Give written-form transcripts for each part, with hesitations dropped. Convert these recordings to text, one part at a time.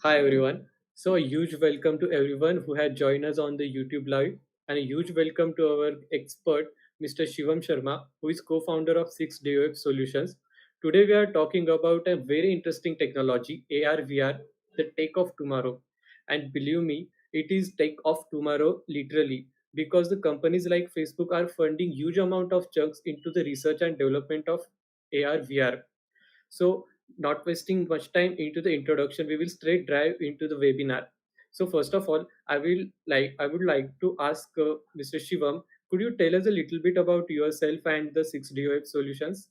Hi everyone. So a huge welcome to everyone who had joined us on the YouTube live and a huge welcome to our expert Mr. Shivam Sharma who is co-founder of 6DOF Solutions. Today we are talking about a very interesting technology AR VR, the tech of tomorrow. And believe me, it is tech of tomorrow literally because the companies like Facebook are funding huge amount of chunks into the research and development of AR VR. So, not wasting much time into the introduction, we will straight dive into the webinar. So, first of all, I would like to ask Mr. Shivam, could you tell us a little bit about yourself and the 6DOF solutions?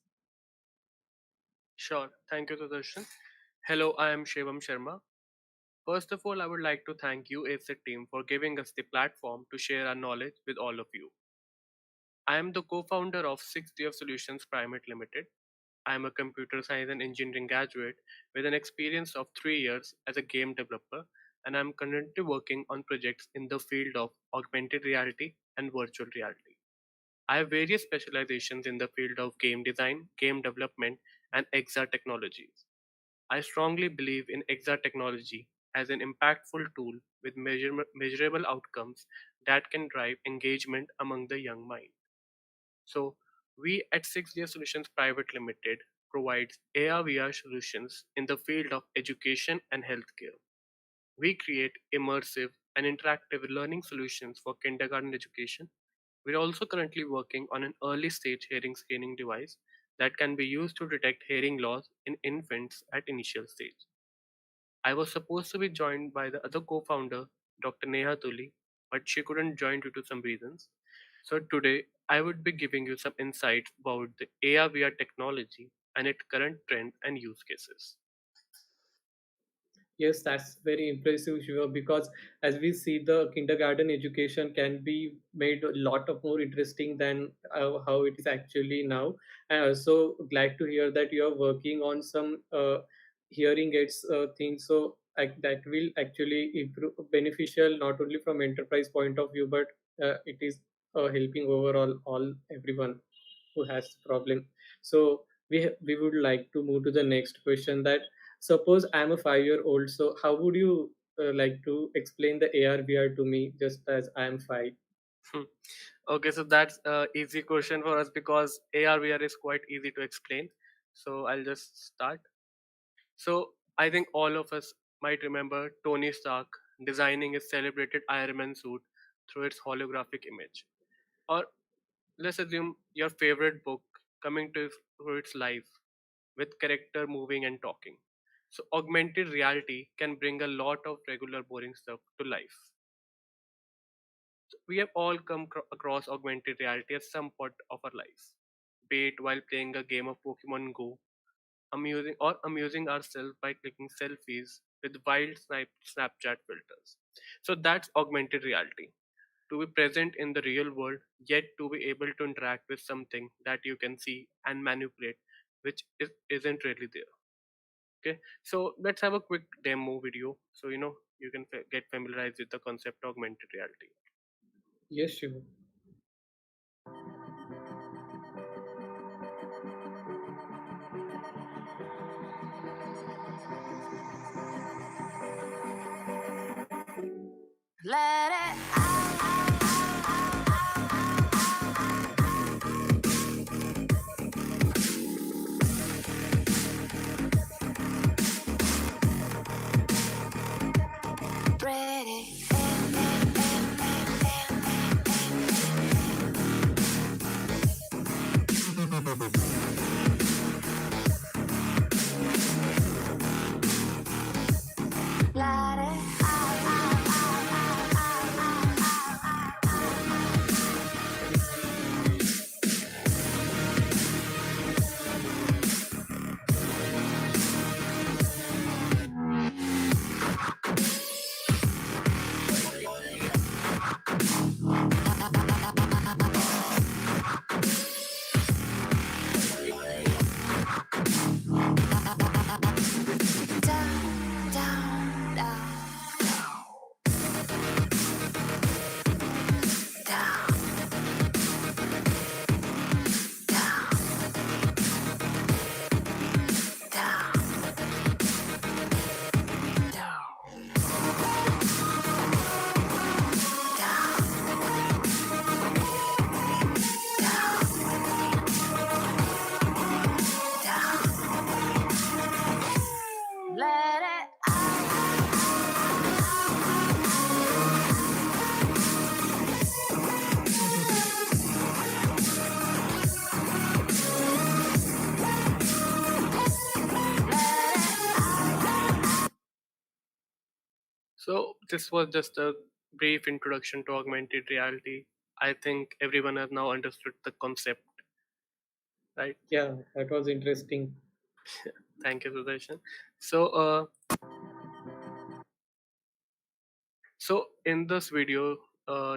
Sure. Thank you, Sudarshan. Hello, I am Shivam Sharma. First of all, I would like to thank you, ASIT team, for giving us the platform to share our knowledge with all of you. I am the co-founder of 6DF Solutions Private Limited. I am a computer science and engineering graduate with an experience of 3 years as a game developer, and I am currently working on projects in the field of augmented reality and virtual reality. I have various specializations in the field of game design, game development, and XR technologies. I strongly believe in XR technology as an impactful tool with measurable outcomes that can drive engagement among the young mind. So, we at 6 Year Solutions Private Limited provides AR/VR solutions in the field of education and healthcare. We create immersive and interactive learning solutions for kindergarten education. We're also currently working on an early stage hearing screening device that can be used to detect hearing loss in infants at initial stage. I was supposed to be joined by the other co founder, Dr. Neha Tuli, but she couldn't join due to some reasons. So today, I would be giving you some insights about the AR/VR technology and its current trend and use cases. Yes, that's very impressive, Shiva, because as we see, the kindergarten education can be made a lot of more interesting than how it is actually now. And also glad to hear that you are working on some hearing aids things. So that will actually improve, beneficial not only from enterprise point of view, but it is helping overall all everyone who has problem. So we would like to move to the next question that suppose I'm a 5 year old, so how would you like to explain the AR VR to me just as I'm five? Hmm. Okay, so that's a easy question for us because AR/VR is quite easy to explain. So I'll just start. So I think all of us might remember Tony Stark designing his celebrated Iron Man suit through its holographic image. Or let's assume your favorite book coming to through its life with character moving and talking. So augmented reality can bring a lot of regular boring stuff to life. We have all come across augmented reality at some point of our lives, be it while playing a game of Pokemon Go, amusing ourselves by clicking selfies with wild Snapchat filters. So that's augmented reality. To be present in the real world, yet to be able to interact with something that you can see and manipulate, which isn't really there. Okay, so let's have a quick demo video so you can get familiarized with the concept of augmented reality. Yes, sure. Let it ready. Let it This was just a brief introduction to augmented reality. I think everyone has now understood the concept, right? Yeah, that was interesting. Thank you, Sudarshan. So, so in this video,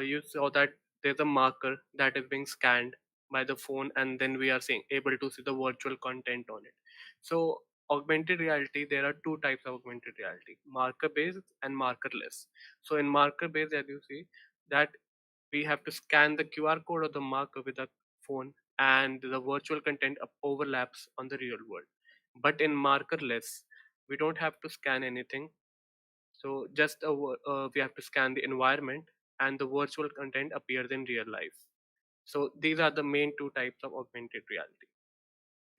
you saw that there's a marker that is being scanned by the phone, and then we are seeing able to see the virtual content on it. So, augmented reality, there are two types of augmented reality: marker based and markerless. So, in marker based, as you see, that we have to scan the QR code of the marker with a phone, and the virtual content overlaps on the real world. But in markerless, we don't have to scan anything, so just we have to scan the environment, and the virtual content appears in real life. So these are the main two types of augmented reality.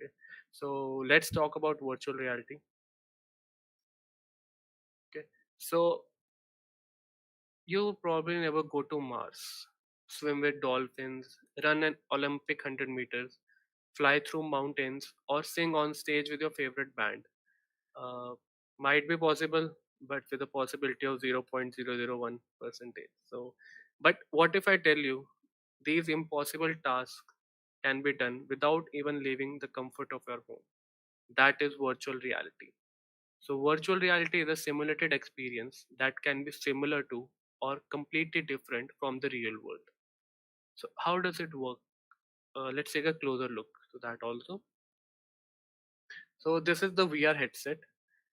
Okay. So let's talk about virtual reality. Okay. So you probably never go to Mars, swim with dolphins, run an Olympic 100 meters, fly through mountains, or sing on stage with your favorite band. uh, might be possible, but with a possibility of 0.001 percentage. So, but what if I tell you these impossible tasks can be done without even leaving the comfort of your home? That is virtual reality. So, virtual reality is a simulated experience that can be similar to or completely different from the real world. So, how does it work? Let's take a closer look to that also. So, this is the VR headset.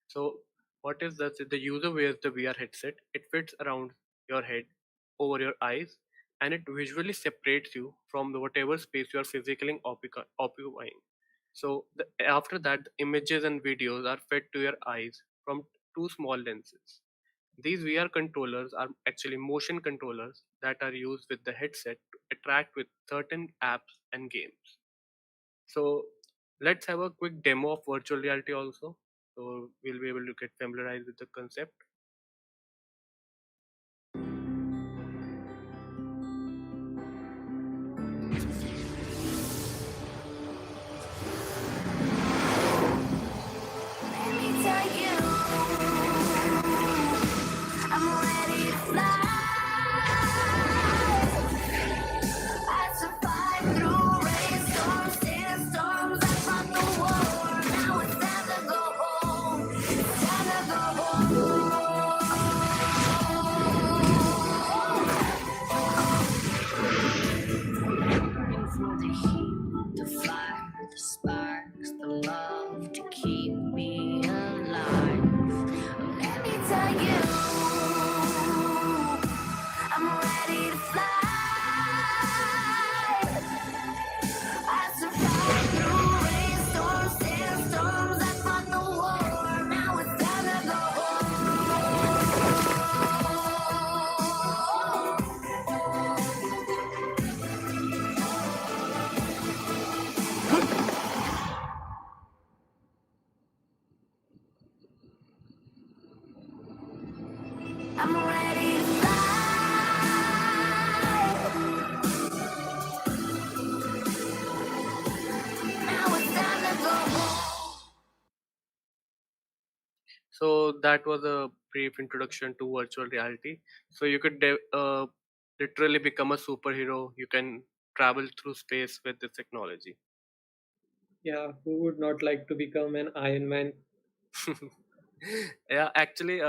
So what is that? The user wears the VR headset. It fits around your head, over your eyes, and it visually separates you from the whatever space you are physically occupying. So after that, the images and videos are fed to your eyes from two small lenses. These VR controllers are actually motion controllers that are used with the headset to interact with certain apps and games. So let's have a quick demo of virtual reality also. So we'll be able to get familiarized with the concept. Let me tell you, I'm ready to fly. I survived through rainstorms, sandstorms. I fought the war. Now it's time to go home. It's time to go home. For the heat, the fire, the sparks, the love to keep me alive. Let me tell you, I'm ready to fly. I survived through rainstorms, sandstorms. I fought the war. Now it's time to go home. I'm ready to fly. Now it's time to go home. So that was a brief introduction to virtual reality. So you could literally become a superhero. You can travel through space with this technology. Yeah, who would not like to become an Iron Man? Yeah, actually,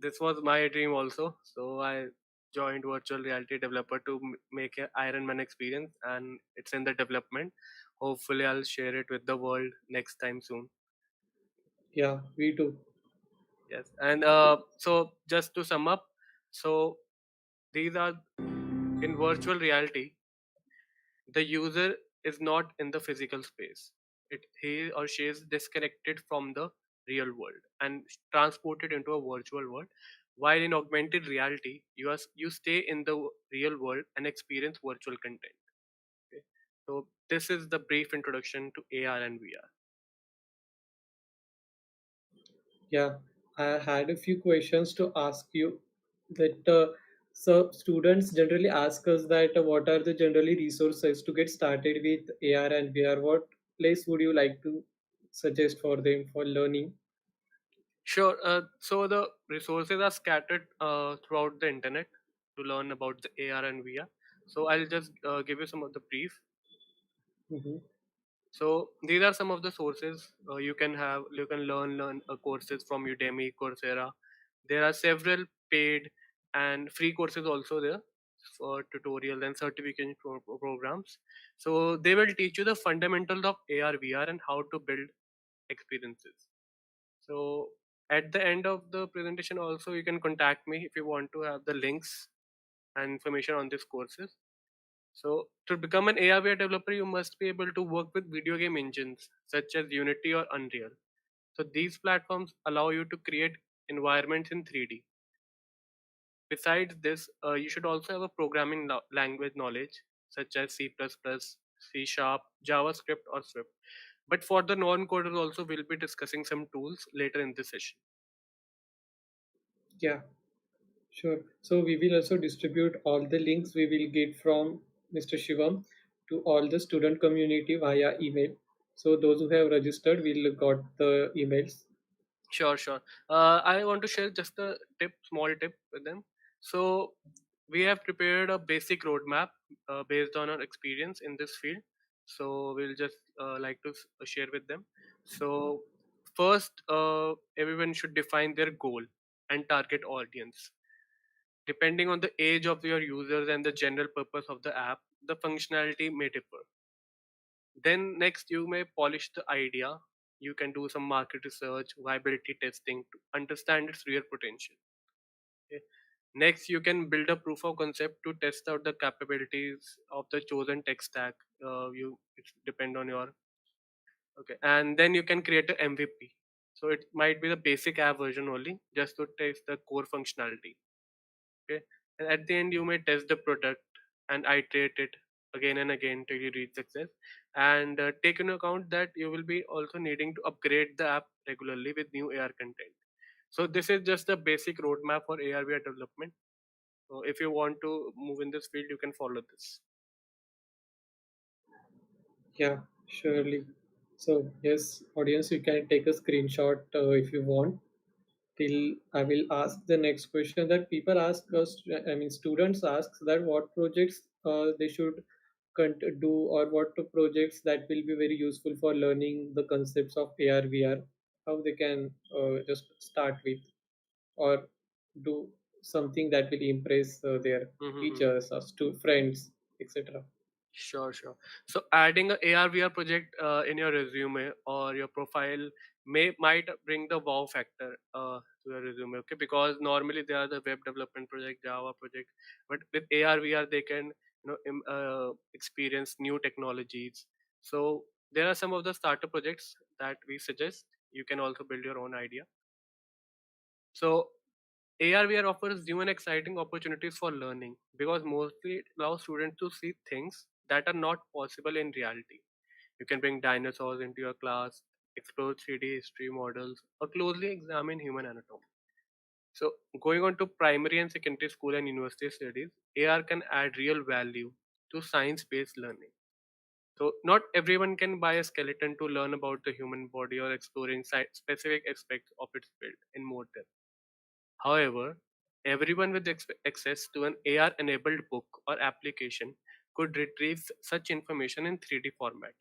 this was my dream also. So I joined virtual reality developer to make a Iron Man experience, and it's in the development. Hopefully, I'll share it with the world next time soon. Yeah, we too. Yes, and so just to sum up, so these are in virtual reality, the user is not in the physical space. He or she is disconnected from the real world and transported into a virtual world. While in augmented reality, you stay in the real world and experience virtual content. Okay? So this is the brief introduction to AR and VR. Yeah, I had a few questions to ask you. That so students generally ask us that what are the generally resources to get started with AR and VR? What place would you like to suggest for them for learning? Sure. So the resources are scattered throughout the internet to learn about the AR and VR. So I'll just give you some of the brief. Mm-hmm. So these are some of the sources you can have. You can learn courses from Udemy, Coursera. There are several paid and free courses also there for tutorials and certification programs. So they will teach you the fundamentals of AR, VR, and how to build experiences. So at the end of the presentation, also you can contact me if you want to have the links and information on these courses. So to become an AR/VR developer, you must be able to work with video game engines such as Unity or Unreal. So these platforms allow you to create environments in 3D. Besides this, you should also have a programming language knowledge such as C++, C Sharp, JavaScript, or Swift. But for the non-coders also, we'll be discussing some tools later in this session. Yeah, sure. So we will also distribute all the links we will get from Mr. Shivam to all the student community via email. So those who have registered will got the emails. Sure, sure. I want to share just a small tip with them. So we have prepared a basic roadmap based on our experience in this field. So we'll just like to share with them. So first, everyone should define their goal and target audience. Depending on the age of your users and the general purpose of the app, the functionality may differ. Then next, you may polish the idea. You can do some market research, viability testing to understand its real potential. Okay. Next, you can build a proof of concept to test out the capabilities of the chosen tech stack. You it depend on your okay, and then you can create a MVP. So it might be the basic app version only, just to test the core functionality. Okay, and at the end, you may test the product and iterate it again and again till you reach success. And take into account that you will be also needing to upgrade the app regularly with new AR content. So this is just the basic roadmap for AR/VR development. So if you want to move in this field, you can follow this. Yeah, surely. So yes, audience, you can take a screenshot if you want. Till I will ask the next question that people ask us. I mean, students ask that what projects they should do, or what projects that will be very useful for learning the concepts of AR VR. How they can just start with, or do something that will impress their Mm-hmm. teachers or friends, etc. Sure, sure. So adding a AR/VR project in your resume or your profile might bring the wow factor to your resume. Okay, because normally they are the web development project, Java project, but with AR/VR they can experience new technologies. So there are some of the starter projects that we suggest. You can also build your own idea. So AR/VR offers new and exciting opportunities for learning because mostly it allows students to see things that are not possible in reality. You can bring dinosaurs into your class, explore 3D history models, or closely examine human anatomy. So, going on to primary and secondary school and university studies, AR can add real value to science based learning. So, not everyone can buy a skeleton to learn about the human body or exploring specific aspects of its build in more depth. However, everyone with access to an AR enabled book or application could retrieve such information in 3D format.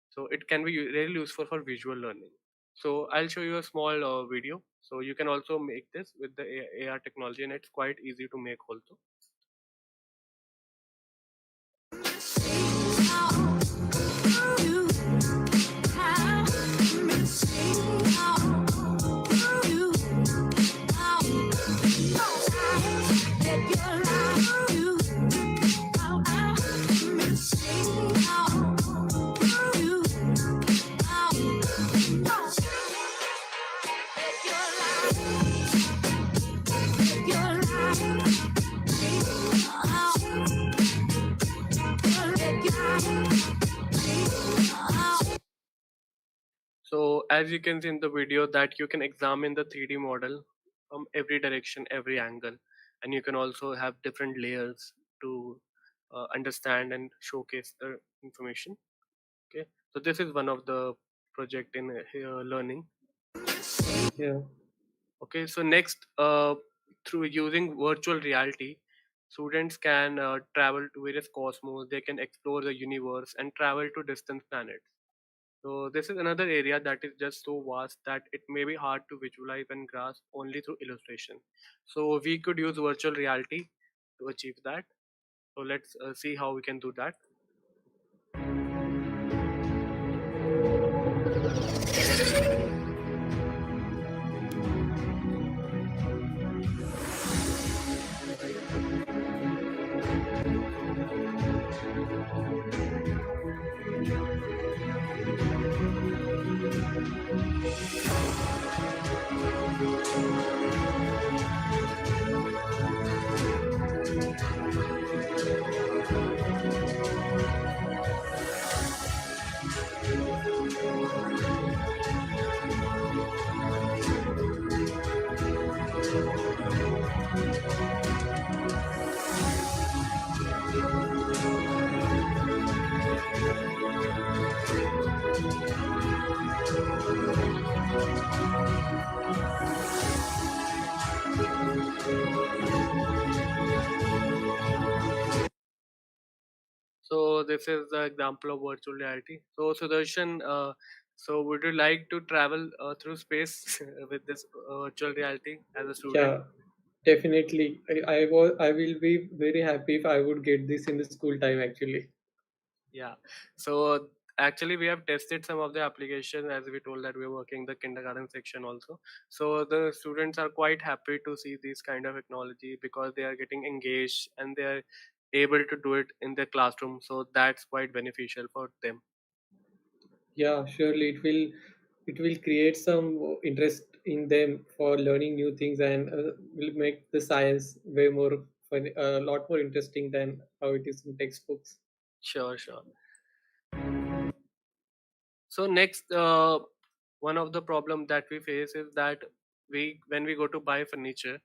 So it can be really useful for visual learning. So I'll show you a small video. So you can also make this with the AR technology, and it's quite easy to make also. So as you can see in the video that you can examine the 3D model from every direction, every angle, and you can also have different layers to understand and showcase the information. Okay, so this is one of the project in learning. Yeah. Okay, so next, through using virtual reality, students can travel to various cosmos. They can explore the universe and travel to distant planets. So this is another area that is just so vast that it may be hard to visualize and grasp only through illustration. So we could use virtual reality to achieve that. So let's see how we can do that. So this is the example of virtual reality. So Sudarshan, so would you like to travel through space with this virtual reality as a student? Yeah, definitely. I will be very happy if I would get this in the school time actually. Yeah. So actually, we have tested some of the application as we told that we're working the kindergarten section also. So the students are quite happy to see this kind of technology because they are getting engaged and they are able to do it in their classroom. So that's quite beneficial for them. Yeah, surely it will create some interest in them for learning new things and will make the science way more fun, a lot more interesting than how it is in textbooks. Sure, sure. So next, one of the problem that we face is that we when we go to buy furniture,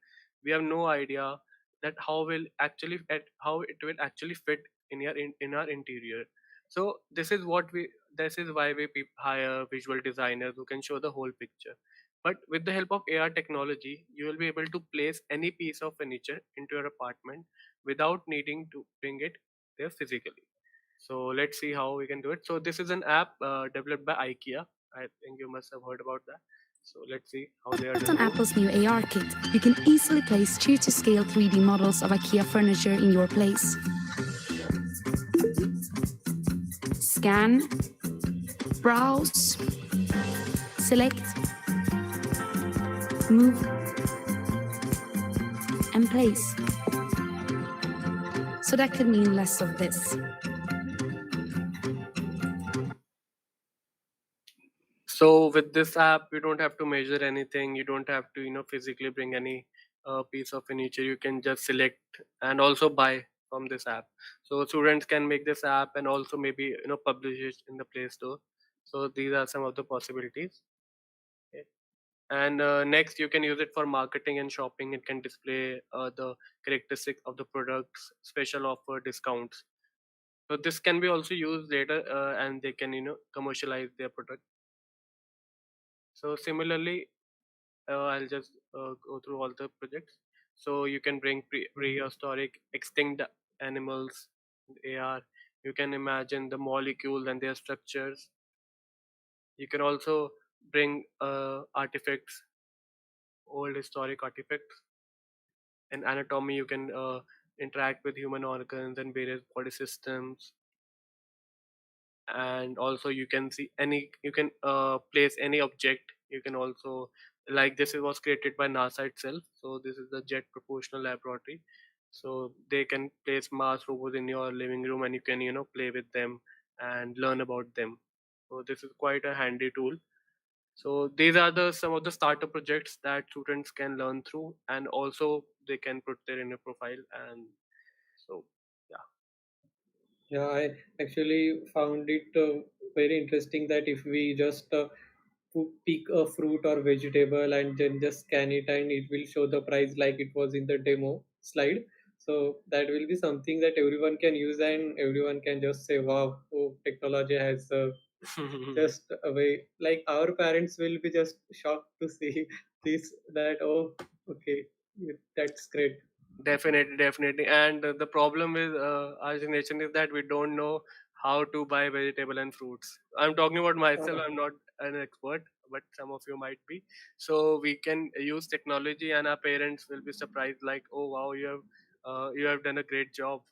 we have no idea that how it will actually fit in our interior. So this is why we hire visual designers who can show the whole picture. But with the help of AR technology, you will be able to place any piece of furniture into your apartment without needing to bring it there physically. So let's see how we can do it. So this is an app developed by IKEA. I think you must have heard about that. So let's see how they are Built on doing it. Apple's new AR kit, you can easily place true to scale 3D models of IKEA furniture in your place. Scan, browse, select, move, and place. So that could mean less of this. So with this app, you don't have to measure anything. You don't have to physically bring any piece of furniture. You can just select and also buy from this app. So students can make this app and also maybe publish it in the Play Store. So these are some of the possibilities. Okay. And next, you can use it for marketing and shopping. It can display the characteristics of the products, special offer, discounts. So this can be also used later, and they can commercialize their product. So similarly, I'll just go through all the projects. So you can bring prehistoric extinct animals in AR. You can imagine the molecules and their structures. You can also bring artifacts, old historic artifacts. In anatomy, you can interact with human organs and various body systems. And also you can see any you can place any object. You can also, like, this was created by NASA itself. So this is the Jet Proportional Laboratory. So they can place Mars robots in your living room and you can play with them and learn about them. So this is quite a handy tool. So these are the some of the starter projects that students can learn through, and also they can put their in a profile. And so yeah. Yeah, I actually found it very interesting that if we just pick a fruit or vegetable and then just scan it and it will show the price like it was in the demo slide. So that will be something that everyone can use and everyone can just say, wow, oh, technology has just away. Like our parents will be just shocked to see this, that, oh, okay, that's great. Definitely, definitely. And the problem with our generation is that we don't know how to buy vegetable and fruits. I'm talking about myself. Uh, I'm not an expert, but some of you might be. So we can use technology, and our parents will be surprised, like, "Oh wow, you have done a great job."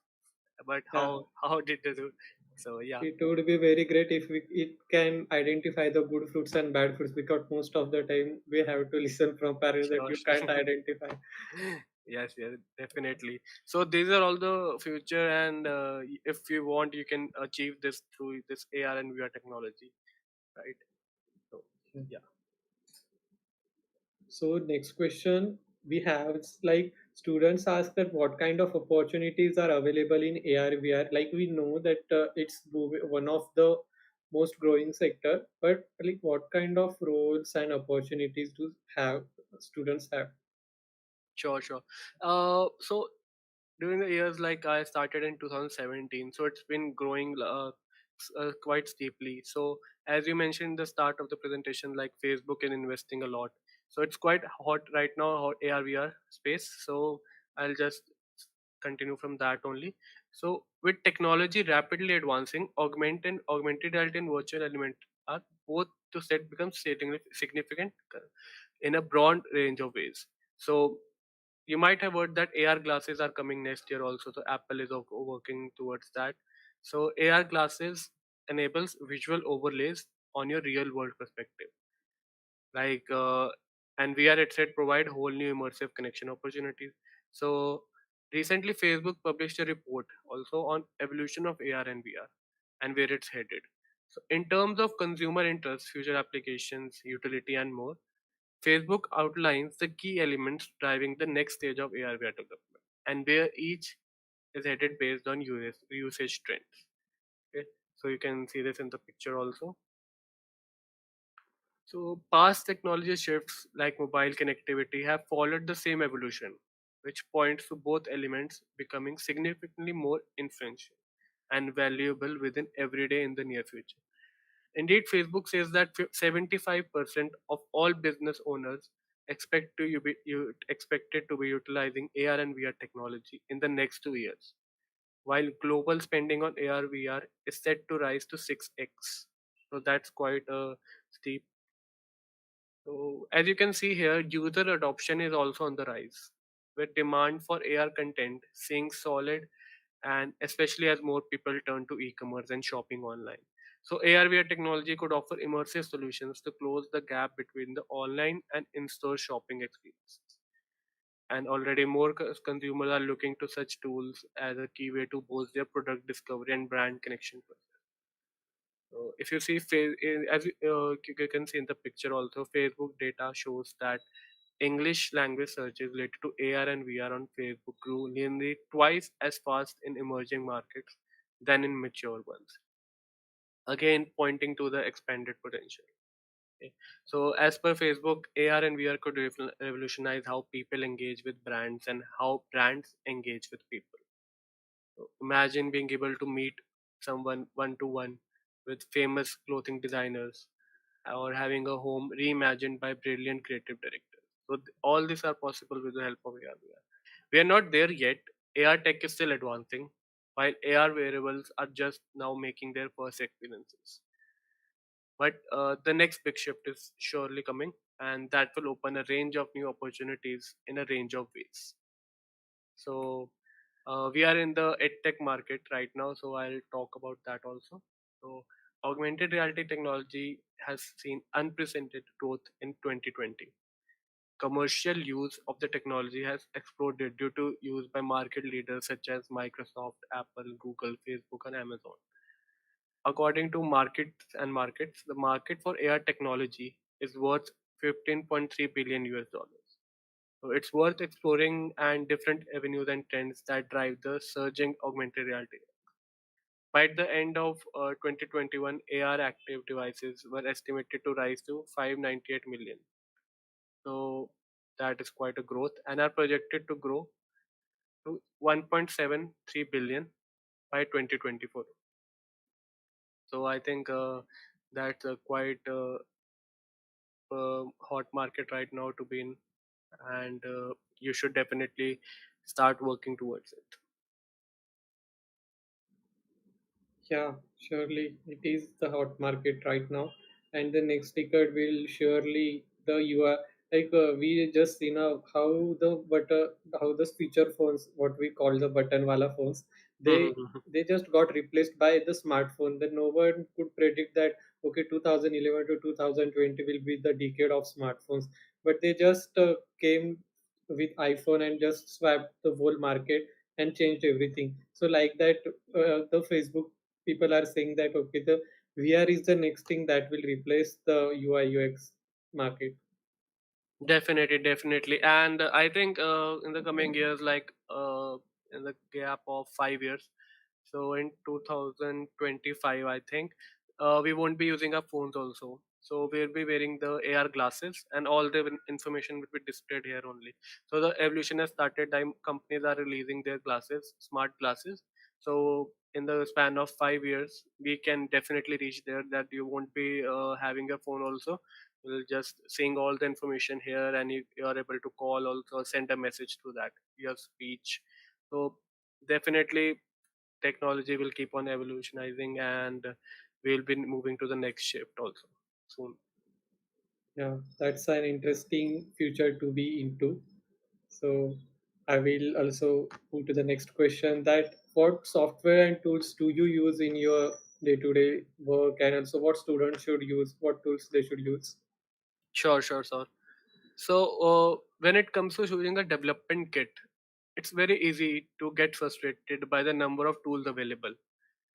But yeah, how did they do? So yeah, it would be very great if it can identify the good fruits and bad fruits, because most of the time we have to listen from parents that sure, you can't sure. identify. Yes, yes, definitely. So these are all the future, and if you want, you can achieve this through this AR and VR technology, right? So yeah, So next question we have is like students ask that what kind of opportunities are available in AR VR. Like we know that one of the most growing sector, but like what kind of roles and opportunities do have students have? sure, sure. So during the years, like I started in 2017, so it's been growing quite steeply. So as you mentioned in the start of the presentation, like Facebook is investing a lot, so it's quite hot right now, hot AR VR space. So I'll just continue from that only. So with technology rapidly advancing, augmented reality and virtual element are both to set become significant in a broad range of ways. So you might have heard that AR glasses are coming next year also. So Apple is working towards that. So AR glasses enables visual overlays on your real world perspective. Like and VR headset provide whole new immersive connection opportunities. So recently Facebook published a report also on evolution of AR and VR and where it's headed. So in terms of consumer interest, future applications, utility and more, Facebook outlines the key elements driving the next stage of AR/VR development, and where each is headed based on usage trends. Okay, so you can see this in the picture also. So past technology shifts like mobile connectivity have followed the same evolution, which points to both elements becoming significantly more influential and valuable within everyday in the near future. Indeed, Facebook says that 75% of all business owners expected to be utilizing AR and VR technology in the next 2 years, while global spending on AR VR is set to rise to 6x. So that's quite a steep. So as you can see here, user adoption is also on the rise, with demand for AR content seeing solid, and especially as more people turn to e-commerce and shopping online. So AR/VR technology could offer immersive solutions to close the gap between the online and in-store shopping experiences. And already more consumers are looking to such tools as a key way to boost their product discovery and brand connection process. So if you see, you can see in the picture also, Facebook data shows that English language searches related to AR and VR on Facebook grew nearly twice as fast in emerging markets than in mature ones, again pointing to the expanded potential. Okay. So, as per Facebook, AR and VR could revolutionize how people engage with brands and how brands engage with people. So imagine being able to meet someone one to one with famous clothing designers, or having a home reimagined by brilliant creative directors. So all these are possible with the help of AR/VR. We are not there yet. AR tech is still advancing, while AR wearables are just now making their first experiences. But the next big shift is surely coming, and that will open a range of new opportunities in a range of ways. So we are in the edtech market right now, so I'll talk about that also. So augmented reality technology has seen unprecedented growth in 2020. Commercial use of the technology has exploded due to use by market leaders such as Microsoft, Apple, Google, Facebook, and Amazon. According to markets, the market for AR technology is worth 15.3 billion US dollars. So it's worth exploring and different avenues and trends that drive the surging augmented reality. By the end of 2021, AR active devices were estimated to rise to 598 million. So that is quite a growth, and are projected to grow to 1.73 billion by 2024. So I think That's a quite hot market right now to be in, and you should definitely start working towards it. Yeah, surely it is the hot market right now, and the next decade will surely the you are like we just seen how the how the feature phones, what we call the button wala phones, they just got replaced by the smartphone. That no one could predict that okay 2011 to 2020 will be the decade of smartphones, but they just came with iPhone and just swapped the whole market and changed everything. So like that, the Facebook people are saying that okay the VR is the next thing that will replace the UI UX market. Definitely, definitely. And I think in the coming years, like in the gap of 5 years, so in 2025, I think we won't be using our phones also. So we'll be wearing the AR glasses, and all the information will be displayed here only. So the evolution has started. Time companies are releasing their glasses, smart glasses. So in the span of 5 years, we can definitely reach there. That you won't be having a phone also, will just seeing all the information here, and you are able to call also, send a message through that your speech. So definitely technology will keep on evolutionizing, and we'll be moving to the next shift also soon. Yeah, that's an interesting future to be into. So I will also move to the next question, that what software and tools do you use in your day-to-day work, and also what students should use, what tools they should use. Sure, sure, sure. So when it comes to choosing a development kit, it's very easy to get frustrated by the number of tools available.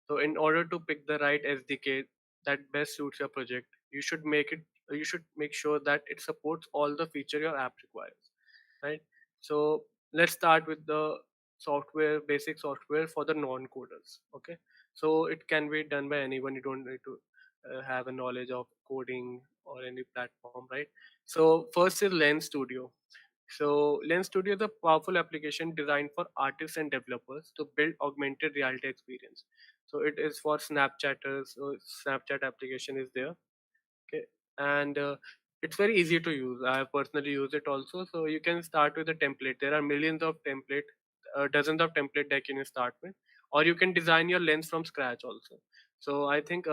So in order to pick the right SDK that best suits your project, you should make sure that it supports all the feature your app requires, right? So let's start with the basic software for the non-coders. Okay, so it can be done by anyone. You don't need to have a knowledge of coding or any platform, right? So first is Lens Studio. So Lens Studio is a powerful application designed for artists and developers to build augmented reality experience. So it is for Snapchatters. So Snapchat application is there. Okay, and it's very easy to use. I have personally used it also. So you can start with a template. There are millions of template, dozens of template that you can start with, or you can design your lens from scratch also. So I think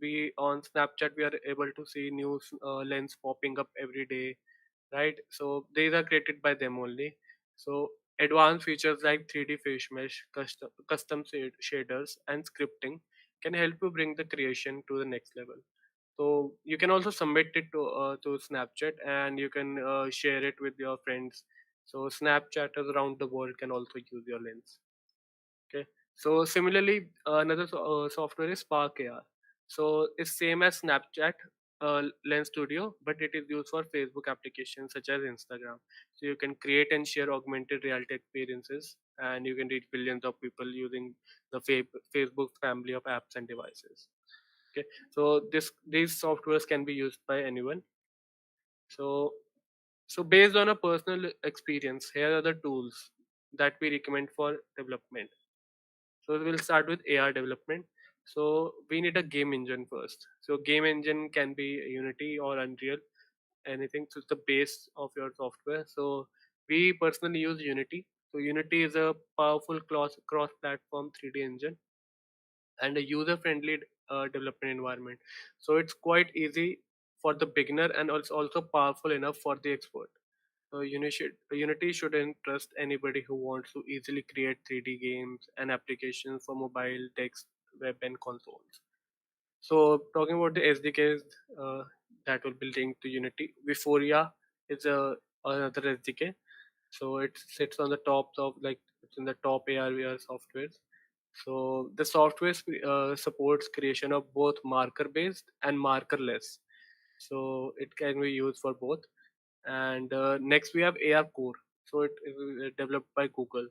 we on Snapchat we are able to see new lens popping up every day, right? So these are created by them only. So advanced features like 3D face mesh, custom shaders, and scripting can help you bring the creation to the next level. So you can also submit it to Snapchat, and you can share it with your friends. So Snapchatters around the world can also use your lens. Okay. So similarly, another software is Spark AR. So it's same as Snapchat Lens Studio, but it is used for Facebook applications such as Instagram. So you can create and share augmented reality experiences, and you can reach billions of people using the Facebook family of apps and devices. Okay. So these softwares can be used by anyone. So based on a personal experience, here are the tools that we recommend for development. So we'll start with AR development. So we need a game engine first. So game engine can be Unity or Unreal, anything. So it's the base of your software. So we personally use Unity. So Unity is a powerful cross-platform 3D engine and a user-friendly development environment. So it's quite easy for the beginner, and also powerful enough for the expert. So Unity shouldn't trust anybody who wants to easily create 3D games and applications for mobile, text, web, and consoles. So talking about the SDKs that will be linked to Unity, Vuforia is another SDK. So it sits on the top of, like, it's in the top AR/VR softwares. So the software supports creation of both marker based and markerless. So it can be used for both. And next we have AR Core. So it is developed by Google.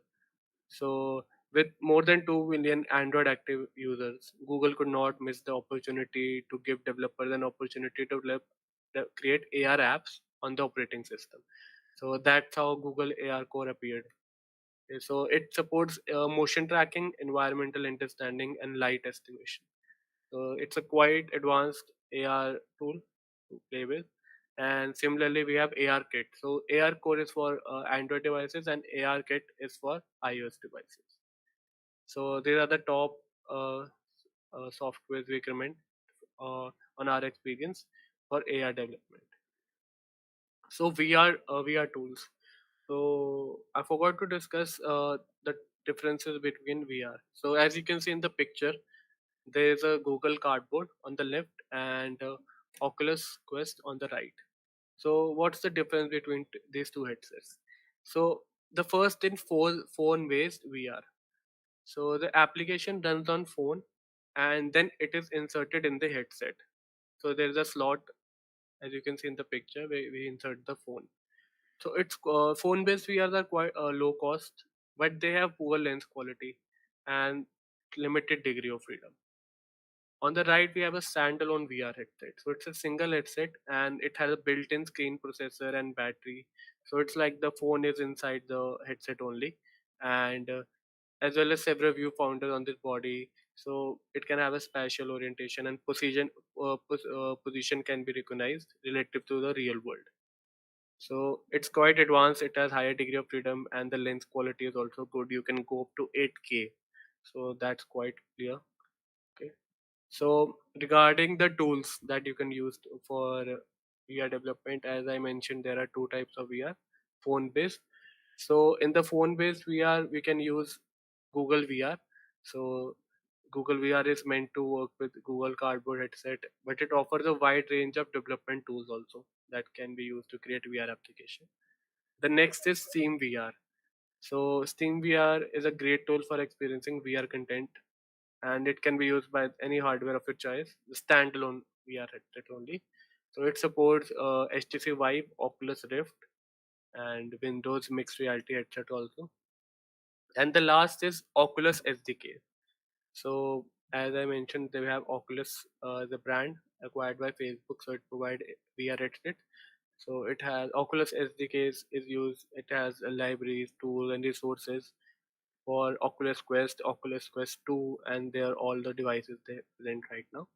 So with more than 2 million Android active users, Google could not miss the opportunity to give developers an opportunity to create AR apps on the operating system. So that's how Google AR Core appeared. Okay, so it supports motion tracking, environmental understanding, and light estimation. So it's a quite advanced AR tool to play with. And similarly, we have AR Kit. So AR Core is for Android devices, and AR Kit is for iOS devices. So these are the top uh, softwares we recommend on our experience for AR development. So VR tools. So I forgot to discuss the differences between VR. So as you can see in the picture, there is a Google Cardboard on the left and Oculus Quest on the right. So what's the difference between these two headsets? So the first in phone-based VR. So the application runs on phone and then it is inserted in the headset. So there is a slot, as you can see in the picture, where we insert the phone. So it's phone-based VRs are quite low cost, but they have poor lens quality and limited degree of freedom. On the right, we have a standalone VR headset. So it's a single headset and it has a built-in screen processor and battery. So it's like the phone is inside the headset only, and as well as several viewfinders on this body. So it can have a spatial orientation and position can be recognized relative to the real world. So it's quite advanced. It has higher degree of freedom, and the lens quality is also good. You can go up to 8K, so that's quite clear. Okay. So regarding the tools that you can use for VR development, as I mentioned, there are two types of VR: phone-based. So in the phone-based VR, we can use Google VR. So Google VR is meant to work with Google Cardboard headset, but it offers a wide range of development tools also that can be used to create VR application. The next is Steam VR. So Steam VR is a great tool for experiencing VR content, and it can be used by any hardware of your choice. The standalone VR headset only. So it supports HTC Vive, Oculus Rift, and Windows mixed reality headset also. And the last is Oculus SDK. So as I mentioned, they have Oculus, the brand acquired by Facebook, so it provides VR headset. So it has Oculus SDKs is used. It has libraries, tools, and resources for Oculus Quest, Oculus Quest 2, and they're all the devices they present right now.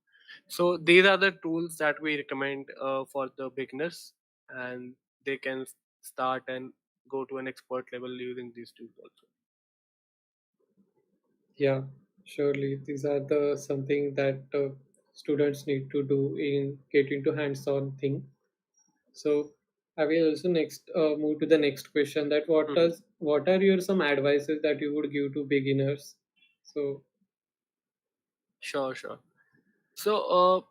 So these are the tools that we recommend for the beginners, and they can start and go to an expert level using these tools also. Yeah, surely these are the something that students need to do in getting to hands-on thing. So I will also next move to the next question. That Mhm. what are your some advices that you would give to beginners? So Sure, sure. So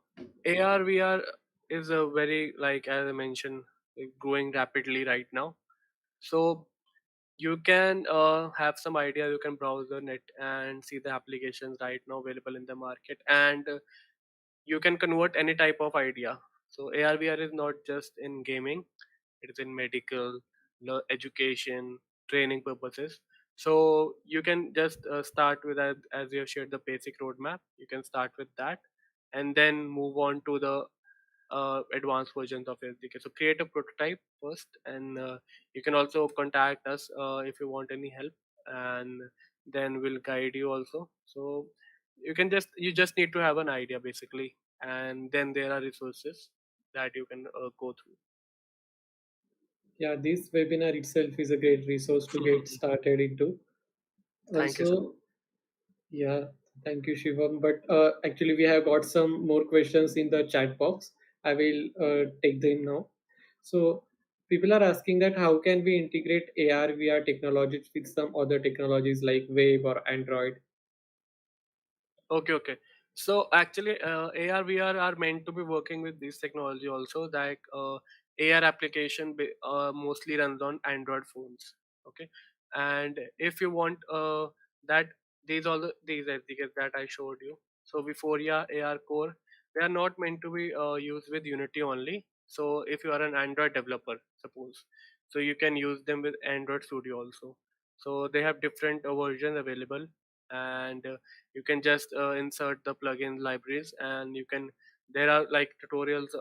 AR VR is a very, like as I mentioned, growing rapidly right now. So you can have some idea. You can browse the net and see the applications right now available in the market, and you can convert any type of idea. So AR VR is not just in gaming; it is in medical, education, training purposes. So you can just start with, as you have shared the basic roadmap. You can start with that, and then move on to the advanced versions of SDK. So create a prototype first, and you can also contact us if you want any help, and then we'll guide you also. So you just need to have an idea basically, and then there are resources that you can go yeah, this webinar itself is a great resource to get through. started into. Thank you so Also, yeah, thank you, Shivam. But actually, we have got some more questions in the chat box. I will take them now. So, people are asking that how can we integrate AR, VR technologies with some other technologies like web or Android? Okay, okay. So actually, AR VR are meant to be working with this technology also. Like AR application mostly runs on Android phones. Okay, and if you want that, these SDKs that I showed you. So before AR core, they are not meant to be used with Unity only. So if you are an Android developer, suppose, so you can use them with Android Studio also. So they have different versions available, and you can just insert the plugin libraries, and you can there are like tutorials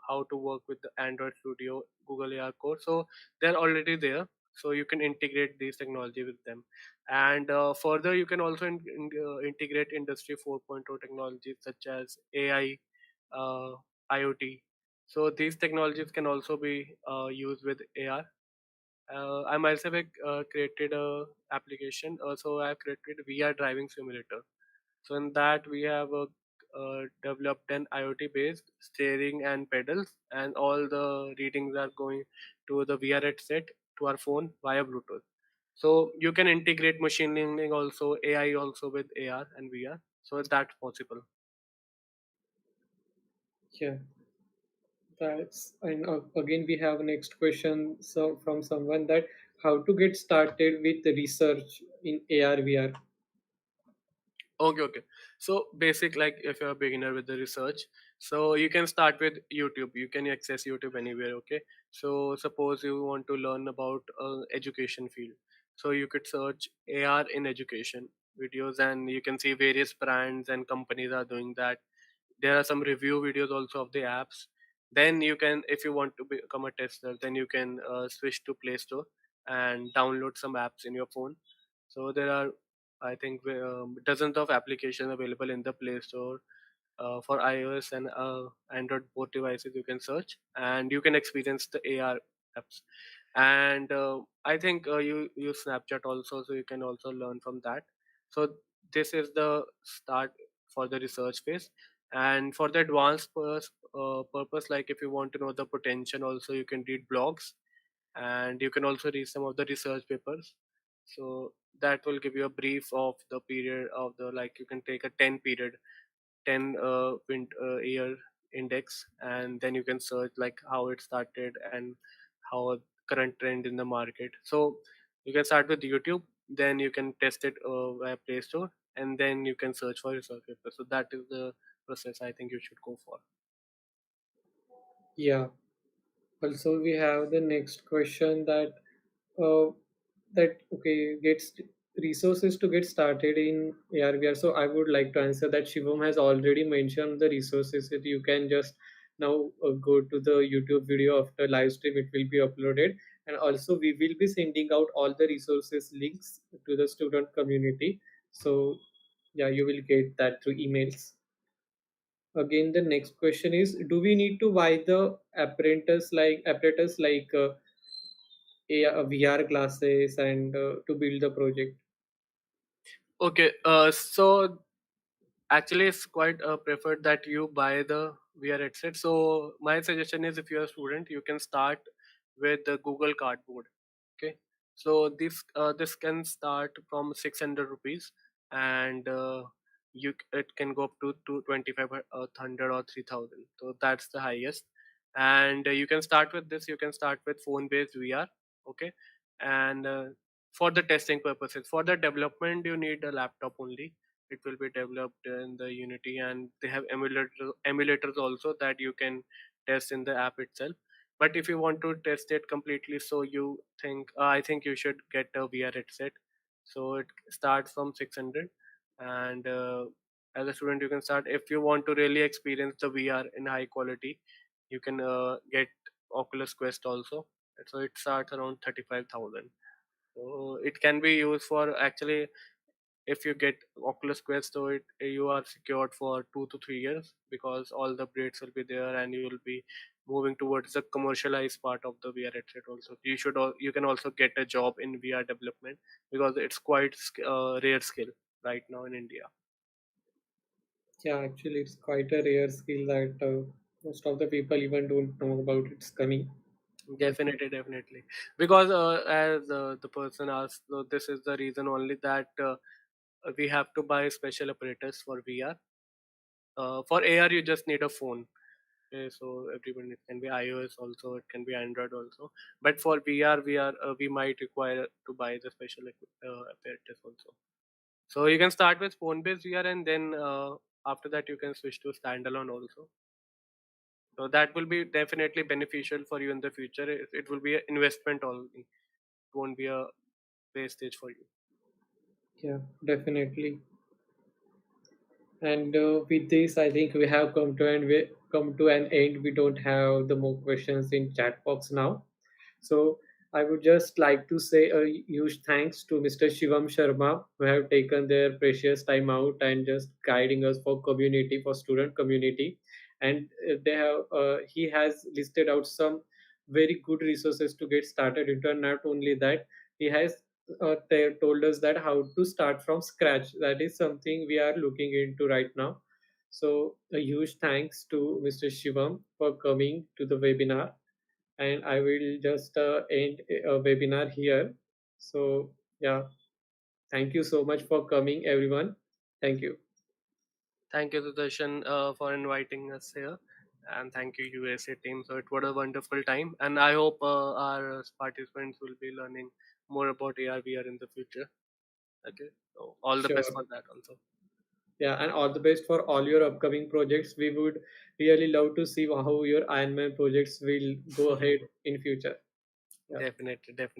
how to work with the Android Studio, Google AR Core. So they're already there, so you can integrate these technology with them. And further, you can also integrate industry 4.0 technologies such as AI, uh, IoT. So these technologies can also be used with AR. I myself have created a application. So I have created VR driving simulator. So in that we have developed an IoT based steering and pedals, and all the readings are going to the VR headset to our phone via Bluetooth. So you can integrate machine learning also, AI also with AR and VR. So that's possible. Yeah, that's and again we have next question so from someone that how to get started with research in AR VR. Okay, okay. So basic, like if you're a beginner with the research, so you can start with YouTube. You can access YouTube anywhere. Okay. So suppose you want to learn about education field, so you could search AR in education videos, and you can see various brands and companies are doing that. There are some review videos also of the apps. Then you can, if you want to become a tester, then you can switch to Play Store and download some apps in your phone. So there are, I think, dozens of applications available in the Play Store for iOS and Android both devices. You can search and you can experience the AR apps. And I think you use Snapchat also, so you can also learn from that. So this is the start for the research phase. And for the advanced purpose, like if you want to know the potential, also you can read blogs, and you can also read some of the research papers. So that will give you a brief of the period of the, like you can take a 10 period, 10 year index, and then you can search like how it started and how current trend in the market. So you can start with YouTube, then you can test it via Play Store, and then you can search for research papers. So that is the process I think you should go for. Yeah. Also, we have the next question that uh, that okay gets resources to get started in AR/VR. So I would like to answer that Shivam has already mentioned the resources that you can just now go to the YouTube video of the live stream. It will be uploaded, and also we will be sending out all the resources links to the student community. So yeah, you will get that through emails. Again, the next question is: do we need to buy the apparatus like VR glasses and to build the project? Okay, so actually it's quite preferred that you buy the VR headset. So my suggestion is, if you're a student, you can start with the Google Cardboard. Okay, so this can start from 600 rupees, and it can go up to 2500 or 3000. So that's the highest. And you can start with this. You can start with phone based VR. Okay, and for the testing purposes, for the development you need a laptop only. It will be developed in the Unity, and they have emulators also that you can test in the app itself. But if you want to test it completely, so you think I think you should get a VR headset. So it starts from 600, and as a student you can start. If you want to really experience the VR in high quality, you can get Oculus Quest also. So it starts around 35,000. So it can be used for, actually, if you get Oculus Quest, so you are secured for 2 to 3 years, because all the upgrades will be there, and you will be moving towards the commercialized part of the VR headset. Also, you can also get a job in VR development, because it's quite rare skill right now in India. Yeah, actually, it's quite a rare skill that most of the people even don't know about it's coming. Definitely, definitely, because as the person asked, so this is the reason only that we have to buy special apparatus for VR. For AR, you just need a phone. Okay, so everyone, it can be iOS also, it can be Android also. But for VR, we might require to buy the special apparatus also. So you can start with phone-based VR, and then after that you can switch to standalone also. So that will be definitely beneficial for you in the future. It will be an investment only. It won't be a wastage for you. Yeah, definitely. And with this, I think we have come to an end. We don't have the more questions in chat box now. So I would just like to say a huge thanks to Mr. Shivam Sharma who have taken their precious time out and just guiding us for community, for student community. and they have he has listed out some very good resources to get started into. And not only that, he has told us that how to start from scratch. That is something we are looking into right now. So a huge thanks to Mr. Shivam for coming to the webinar, and I will just end a webinar here. So yeah, thank you so much for coming, everyone. Thank you. Thank you, Sudarshan, for inviting us here. And thank you, USA team. So it was a wonderful time. And I hope our participants will be learning more about AR/VR in the future. Okay. So all the best Sure. for that also. Yeah, and all the best for all your upcoming projects. We would really love to see how your Iron Man projects will go ahead in future. Yeah. Definitely, definitely.